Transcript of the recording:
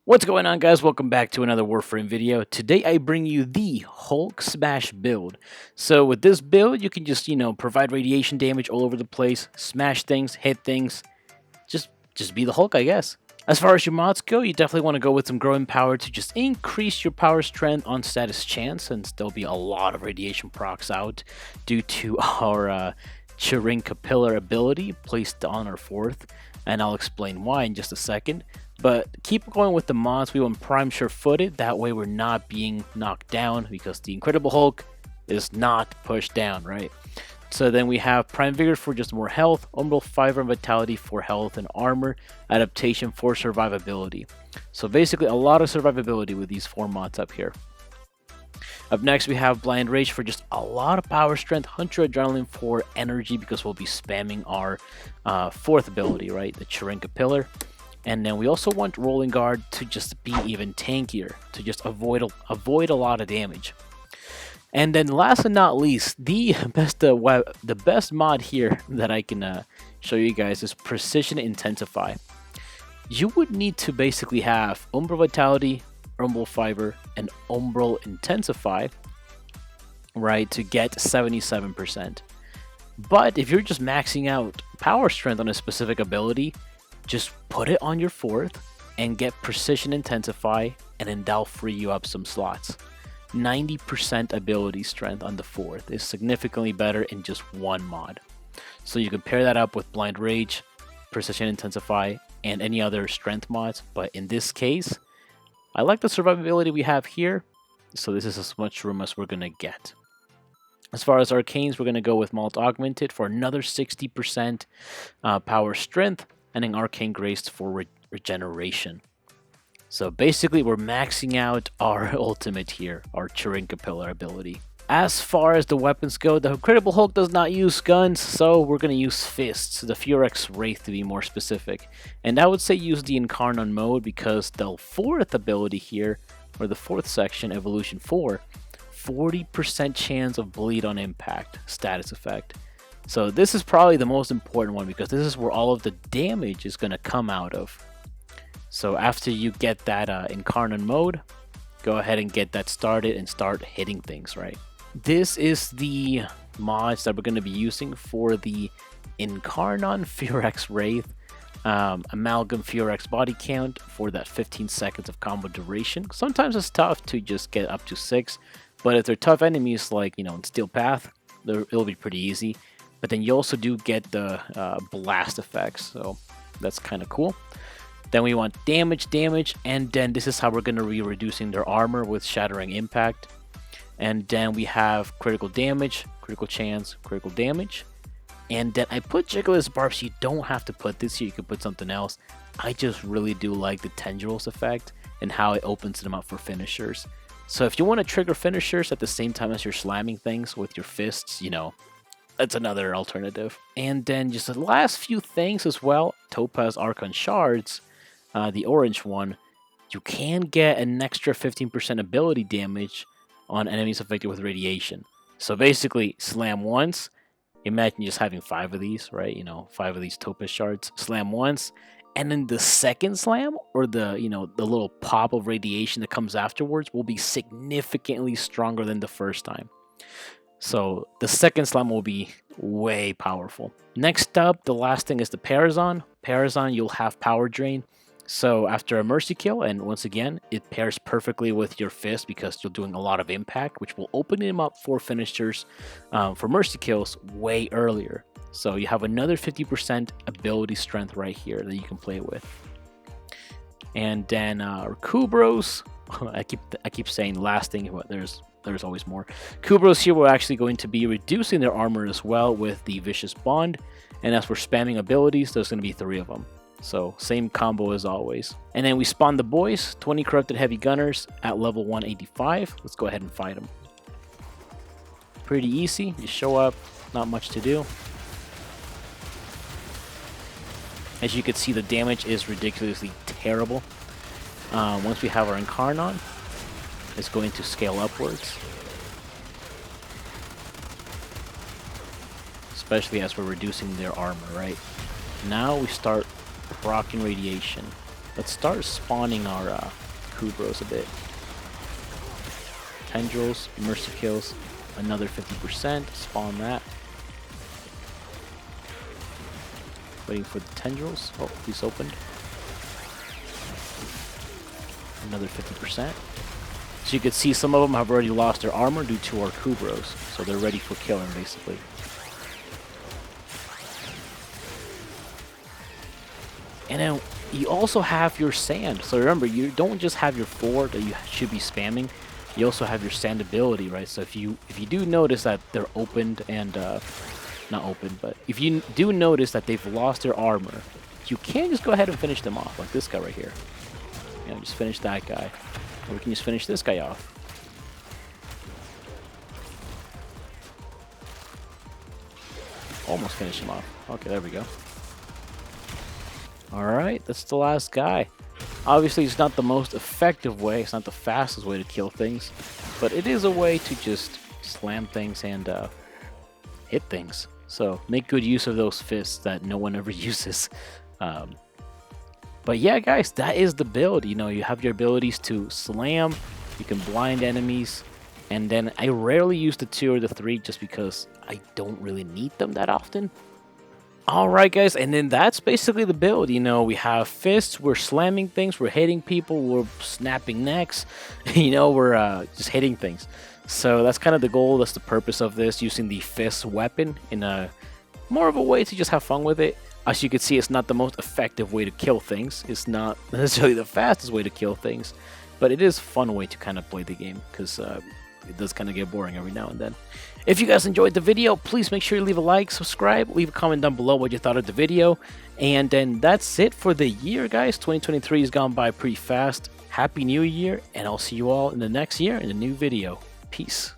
What's going on, guys? Welcome back to another Warframe video. Today I bring you the Hulk Smash build. So with this build, you can just, provide radiation damage all over the place, smash things, hit things, just be the Hulk, I guess. As far as your mods go, you definitely want to go with some growing power to just increase your power strength on status chance, since there'll be a lot of radiation procs out due to our Chirin Capillary ability placed on our 4th, and I'll explain why in just a second. But keep going with the mods. We want Prime Sure-Footed, that way we're not being knocked down, because the Incredible Hulk is not pushed down, right? So then we have Prime Vigor for just more health, Umbral Fiber and Vitality for health and armor, Adaptation for survivability. So basically a lot of survivability with these 4 mods up here. Up next we have Blind Rage for just a lot of power strength, Hunter Adrenaline for energy, because we'll be spamming our 4th ability, right? The Chirin Capillary. And then we also want Rolling Guard to just be even tankier, to just avoid a lot of damage. And then last but not least, the best mod here that I can show you guys is Precision Intensify. You would need to basically have Umbral Vitality, Umbral Fiber, and Umbral Intensify, right, to get 77%. But if you're just maxing out power strength on a specific ability, just put it on your 4th and get Precision Intensify, and then that'll free you up some slots. 90% ability strength on the 4th is significantly better in just one mod. So you can pair that up with Blind Rage, Precision Intensify, and any other strength mods. But in this case, I like the survivability we have here, so this is as much room as we're going to get. As far as Arcanes, we're going to go with Malt Augmented for another 60% power strength, and an Arcane Grace for regeneration. So basically we're maxing out our ultimate here, our Chirin Capillary ability. As far as the weapons go, the Incredible Hulk does not use guns, so we're going to use fists, the Furex Wraith to be more specific. And I would say use the Incarnon mode, because the 4th ability here, or the 4th section, Evolution 4, 40% chance of bleed on impact, status effect. So this is probably the most important one, because this is where all of the damage is going to come out of. So after you get that Incarnon mode, go ahead and get that started and start hitting things, right? This is the mods that we're going to be using for the Incarnon Furex Wraith, Amalgam Furex Body Count for that 15 seconds of combo duration. Sometimes it's tough to just get up to 6, but if they're tough enemies like, in Steel Path, it'll be pretty easy. But then you also do get the blast effects, so that's kind of cool. Then we want damage, and then this is how we're going to be reducing their armor with Shattering Impact. And then we have critical damage, critical chance, critical damage. And then I put Jiggler's Barbs. You don't have to put this here, you can put something else. I just really do like the Tendrils effect and how it opens them up for finishers. So if you want to trigger finishers at the same time as you're slamming things with your fists, that's another alternative. And then just the last few things as well, Topaz Archon Shards. The orange one, you can get an extra 15% ability damage on enemies affected with radiation. So basically, slam once. Imagine just having 5 of these, right? 5 of these Topaz shards. Slam once, and then the second slam, or the little pop of radiation that comes afterwards, will be significantly stronger than the first time. So the second slam will be way powerful. Next up, the last thing is the Parazon. Parazon, you'll have power drain. So after a mercy kill, and once again, it pairs perfectly with your fist because you're doing a lot of impact, which will open him up for finishers for mercy kills way earlier. So you have another 50% ability strength right here that you can play with. And then our Kubros, I keep saying last thing, but there's always more. Kubros here, we're actually going to be reducing their armor as well with the Vicious Bond. And as we're spamming abilities, there's going to be 3 of them. So same combo as always. And then we spawn the boys, 20 Corrupted Heavy Gunners at level 185. Let's go ahead and fight them. Pretty easy. You show up, not much to do. As you can see, the damage is ridiculously terrible. Once we have our Incarnon, it's going to scale upwards. Especially as we're reducing their armor, right? Now we start rocking radiation. let's start spawning our Kubros a bit. Tendrils, Mercy Kills, another 50%, spawn that. Waiting for the Tendrils. Oh, he's opened. Another 50%. So you can see some of them have already lost their armor due to our Kubros, so they're ready for killing basically. And then you also have your sand. So remember, you don't just have your 4 that you should be spamming. You also have your sand ability, right? So if you do notice that they're opened and not open, but if you do notice that they've lost their armor, you can just go ahead and finish them off, like this guy right here. You know, just finish that guy, or we can just finish this guy off. Almost finish him off. Okay, there we go. Alright, that's the last guy. Obviously, it's not the most effective way, it's not the fastest way to kill things, but it is a way to just slam things and hit things. So, make good use of those fists that no one ever uses. But yeah, guys, that is the build. You know, you have your abilities to slam, you can blind enemies, and then I rarely use the 2 or the 3 just because I don't really need them that often. Alright guys, and then that's basically the build. You know, we have fists, we're slamming things, we're hitting people, we're snapping necks, you know, we're just hitting things. So that's kind of the goal, that's the purpose of this, using the fist weapon in a more of a way to just have fun with it. As you can see, it's not the most effective way to kill things, it's not necessarily the fastest way to kill things, but it is a fun way to kind of play the game, because it does kind of get boring every now and then. If you guys enjoyed the video, please make sure you leave a like, subscribe, leave a comment down below what you thought of the video. And then that's it for the year, guys. 2023 has gone by pretty fast. Happy New Year, and I'll see you all in the next year in a new video. Peace.